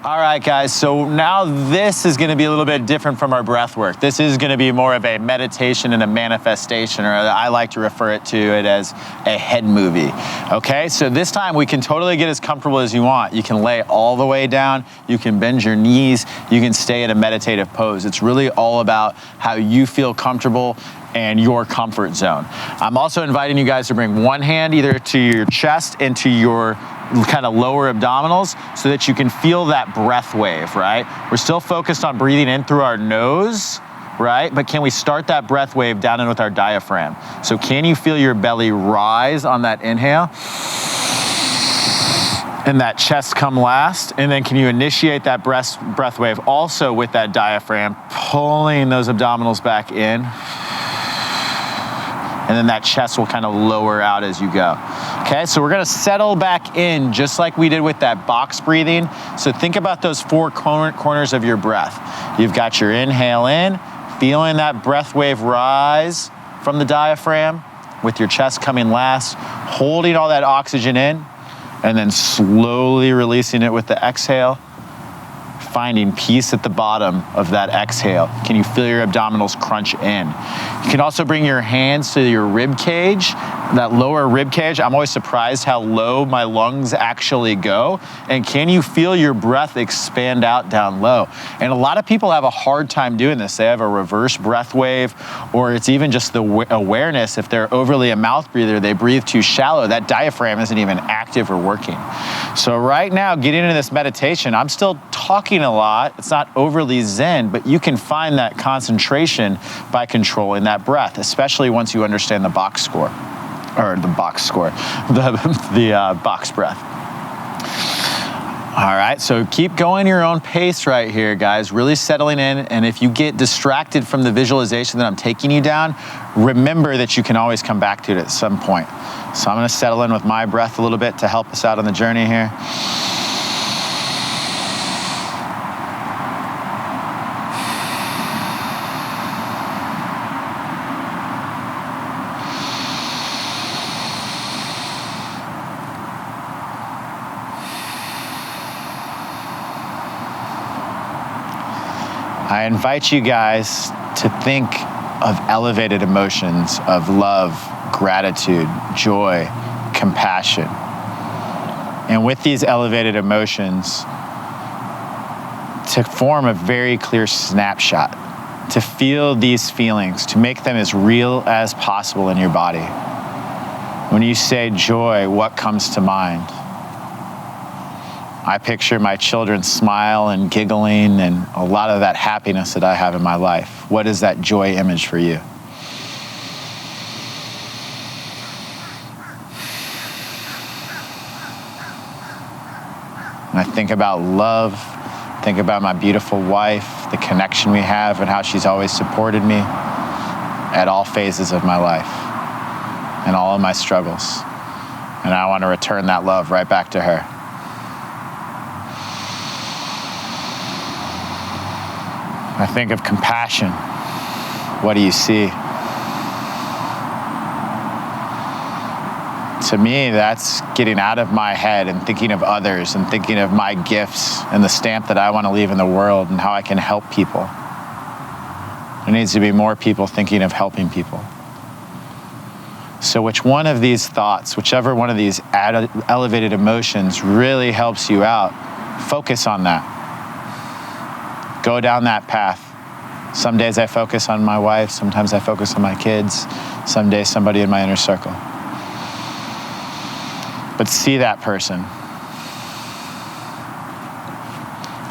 All right, guys, so now this is gonna be a little bit different from our breath work. This is gonna be more of a meditation and a manifestation, or I like to refer to it as a head movie, okay? So this time we can totally get as comfortable as you want. You can lay all the way down, you can bend your knees, you can stay in a meditative pose. It's really all about how you feel comfortable and your comfort zone. I'm also inviting you guys to bring one hand either to your chest and to your kind of lower abdominals so that you can feel that breath wave, right? We're still focused on breathing in through our nose, right? But can we start that breath wave down in with our diaphragm? So can you feel your belly rise on that inhale? And that chest come last, and then can you initiate that breath wave also with that diaphragm, pulling those abdominals back in, and then that chest will kind of lower out as you go. Okay, so we're gonna settle back in just like we did with that box breathing. So think about those four corners of your breath. You've got your inhale in, feeling that breath wave rise from the diaphragm with your chest coming last, holding all that oxygen in, and then slowly releasing it with the exhale, finding peace at the bottom of that exhale. Can you feel your abdominals crunch in? You can also bring your hands to your rib cage, that lower rib cage. I'm always surprised how low my lungs actually go. And can you feel your breath expand out down low? And a lot of people have a hard time doing this. They have a reverse breath wave, or it's even just the awareness. If they're overly a mouth breather, they breathe too shallow. That diaphragm isn't even active or working. So right now, getting into this meditation, I'm still talking a lot. It's not overly zen, but you can find that concentration by controlling that breath, especially once you understand the box score, or the box breath. All right, so keep going your own pace right here, guys, really settling in. And if you get distracted from the visualization that I'm taking you down, remember that you can always come back to it at some point. So I'm gonna settle in with my breath a little bit to help us out on the journey here. I invite you guys to think of elevated emotions of love, gratitude, joy, compassion. And with these elevated emotions, to form a very clear snapshot, to feel these feelings, to make them as real as possible in your body. When you say joy, what comes to mind? I picture my children smile and giggling and a lot of that happiness that I have in my life. What is that joy image for you? And I think about love, think about my beautiful wife, the connection we have and how she's always supported me at all phases of my life and all of my struggles. And I want to return that love right back to her. I think of compassion. What do you see? To me, that's getting out of my head and thinking of others and thinking of my gifts and the stamp that I want to leave in the world and how I can help people. There needs to be more people thinking of helping people. So which one of these thoughts, whichever one of these elevated emotions really helps you out, focus on that. Go down that path. Some days I focus on my wife, sometimes I focus on my kids, some days somebody in my inner circle. But see that person.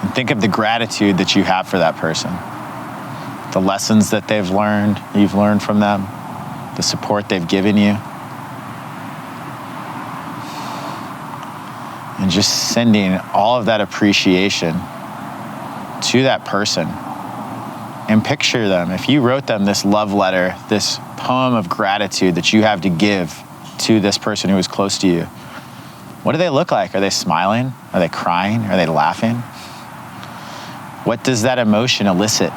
And think of the gratitude that you have for that person. The lessons that they've learned, you've learned from them, the support they've given you. And just sending all of that appreciation to that person. And picture them. If you wrote them this love letter, this poem of gratitude that you have to give to this person who is close to you, what do they look like? Are they smiling? Are they crying? Are they laughing? What does that emotion elicit?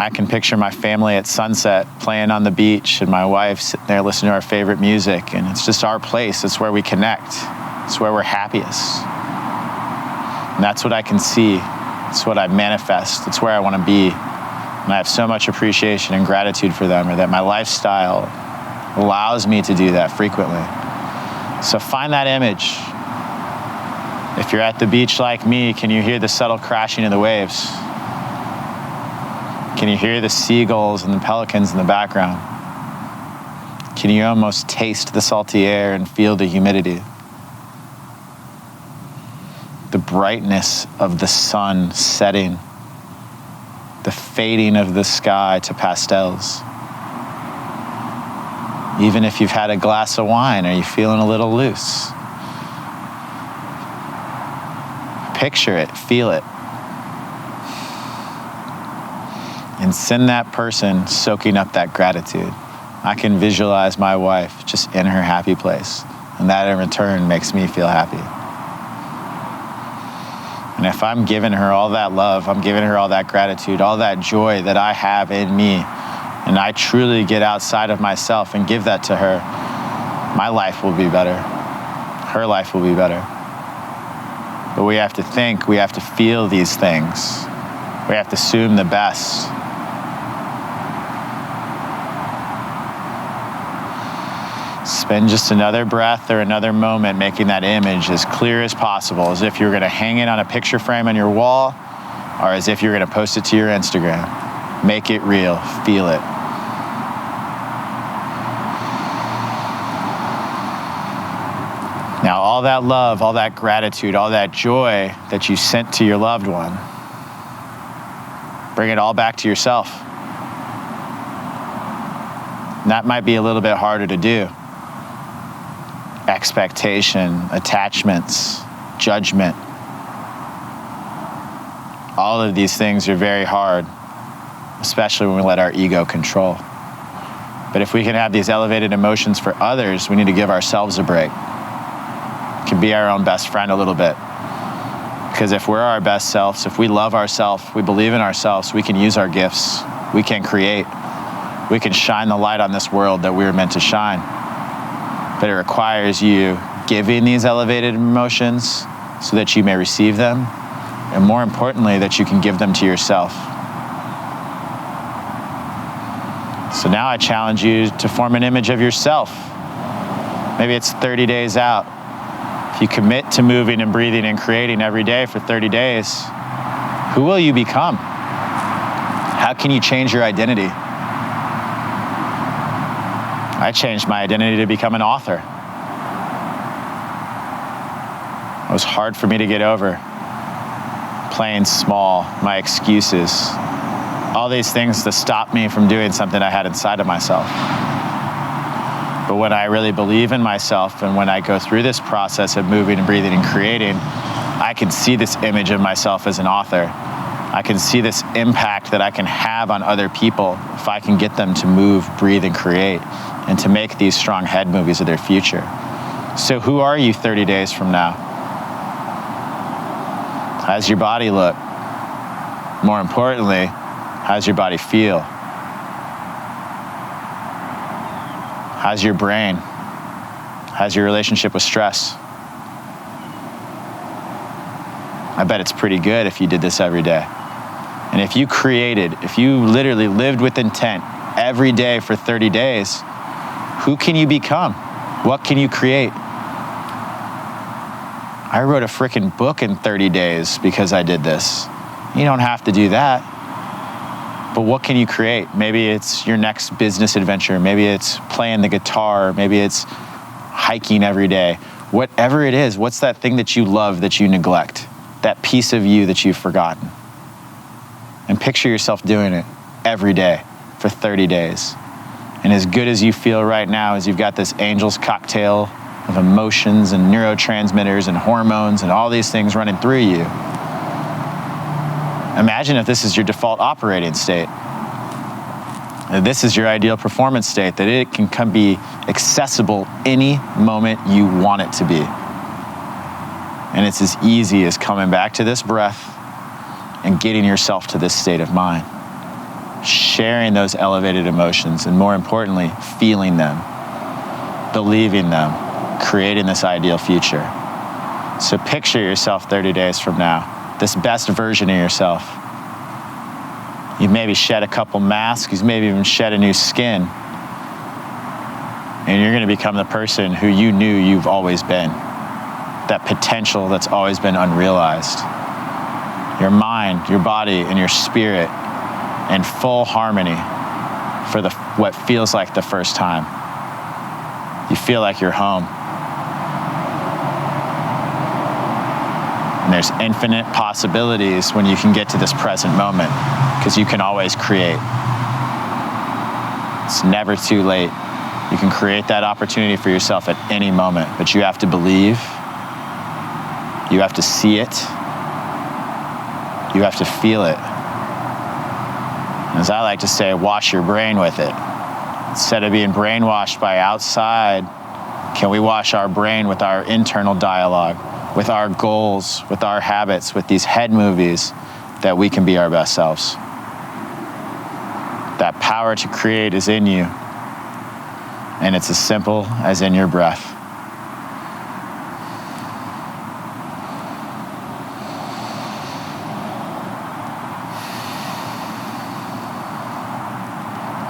I can picture my family at sunset playing on the beach and my wife sitting there listening to our favorite music, and it's just our place. It's where we connect. It's where we're happiest. And that's what I can see. It's what I manifest. It's where I want to be. And I have so much appreciation and gratitude for them, or that my lifestyle allows me to do that frequently. So find that image. If you're at the beach like me, can you hear the subtle crashing of the waves? Can you hear the seagulls and the pelicans in the background? Can you almost taste the salty air and feel the humidity? The brightness of the sun setting, the fading of the sky to pastels. Even if you've had a glass of wine, are you feeling a little loose? Picture it, feel it. And send that person soaking up that gratitude. I can visualize my wife just in her happy place, and that in return makes me feel happy. And if I'm giving her all that love, I'm giving her all that gratitude, all that joy that I have in me, and I truly get outside of myself and give that to her, my life will be better. Her life will be better. But we have to think, we have to feel these things. We have to assume the best. Spend just another breath or another moment making that image as clear as possible, as if you're going to hang it on a picture frame on your wall, or as if you're going to post it to your Instagram. Make it real. Feel it. Now, all that love, all that gratitude, all that joy that you sent to your loved one, bring it all back to yourself. And that might be a little bit harder to do. Expectation, attachments, judgment. All of these things are very hard, especially when we let our ego control. But if we can have these elevated emotions for others, we need to give ourselves a break. We can be our own best friend a little bit. Because if we're our best selves, if we love ourselves, we believe in ourselves, we can use our gifts, we can create, we can shine the light on this world that we were meant to shine. But it requires you giving these elevated emotions so that you may receive them, and more importantly, that you can give them to yourself. So now I challenge you to form an image of yourself. Maybe it's 30 days out. If you commit to moving and breathing and creating every day for 30 days, who will you become? How can you change your identity? I changed my identity to become an author. It was hard for me to get over. Playing small, my excuses, all these things to stop me from doing something I had inside of myself. But when I really believe in myself, and when I go through this process of moving and breathing and creating, I can see this image of myself as an author. I can see this impact that I can have on other people if I can get them to move, breathe, and create, and to make these strong head movies of their future. So who are you 30 days from now? How's your body look? More importantly, how's your body feel? How's your brain? How's your relationship with stress? I bet it's pretty good if you did this every day. And if you created, if you literally lived with intent every day for 30 days, who can you become? What can you create? I wrote a freaking book in 30 days because I did this. You don't have to do that. But what can you create? Maybe it's your next business adventure. Maybe it's playing the guitar. Maybe it's hiking every day. Whatever it is, what's that thing that you love that you neglect? That piece of you that you've forgotten. And picture yourself doing it every day for 30 days. And as good as you feel right now, as you've got this angel's cocktail of emotions and neurotransmitters and hormones and all these things running through you, imagine if this is your default operating state. That this is your ideal performance state, that it can be accessible any moment you want it to be. And it's as easy as coming back to this breath and getting yourself to this state of mind. Sharing those elevated emotions, and more importantly, feeling them, believing them, creating this ideal future. So picture yourself 30 days from now, this best version of yourself. You've maybe shed a couple masks, you've maybe even shed a new skin, and you're gonna become the person who you knew you've always been, that potential that's always been unrealized. Your mind, your body, and your spirit in full harmony for what feels like the first time. You feel like you're home. And there's infinite possibilities when you can get to this present moment, because you can always create. It's never too late. You can create that opportunity for yourself at any moment, but you have to believe, you have to see it, you have to feel it. As I like to say, wash your brain with it. Instead of being brainwashed by outside, can we wash our brain with our internal dialogue, with our goals, with our habits, with these head movies, that we can be our best selves? That power to create is in you, and it's as simple as in your breath.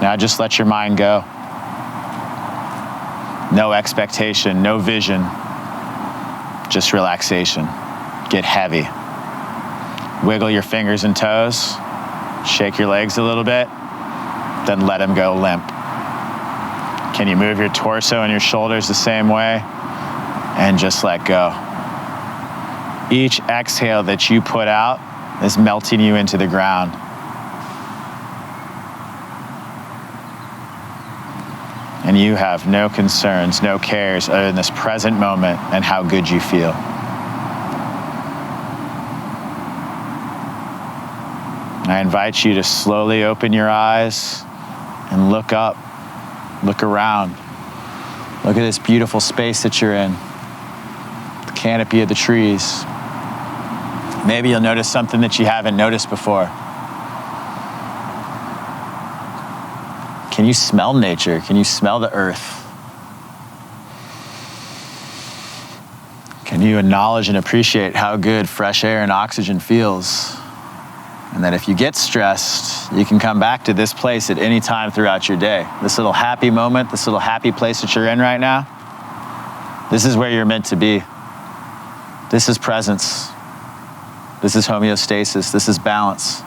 Now just let your mind go. No expectation, no vision, just relaxation. Get heavy. Wiggle your fingers and toes, shake your legs a little bit, then let them go limp. Can you move your torso and your shoulders the same way? And just let go. Each exhale that you put out is melting you into the ground. And you have no concerns, no cares other than this present moment and how good you feel. I invite you to slowly open your eyes and look up, look around. Look at this beautiful space that you're in, the canopy of the trees. Maybe you'll notice something that you haven't noticed before. Can you smell nature? Can you smell the earth? Can you acknowledge and appreciate how good fresh air and oxygen feels? And that if you get stressed, you can come back to this place at any time throughout your day. This little happy moment, this little happy place that you're in right now, this is where you're meant to be. This is presence. This is homeostasis. This is balance.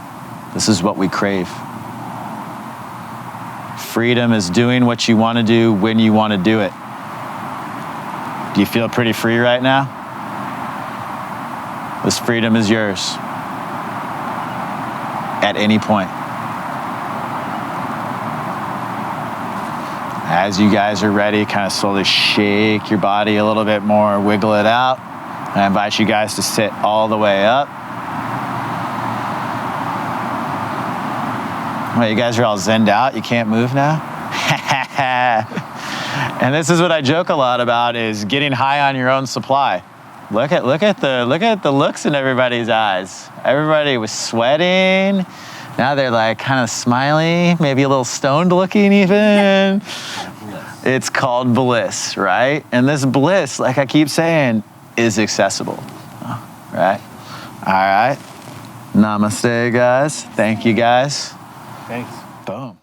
This is what we crave. Freedom is doing what you want to do when you want to do it. Do you feel pretty free right now? This freedom is yours at any point. As you guys are ready, kind of slowly shake your body a little bit more, wiggle it out. And I invite you guys to sit all the way up. Well, you guys are all zenned out. You can't move now? And this is what I joke a lot about, is getting high on your own supply. Look at the looks in everybody's eyes. Everybody was sweating. Now they're like kind of smiley, maybe a little stoned looking even. It's called bliss, right? And this bliss, like I keep saying, is accessible, right? All right. Namaste, guys. Thank you, guys. Thanks. Boom.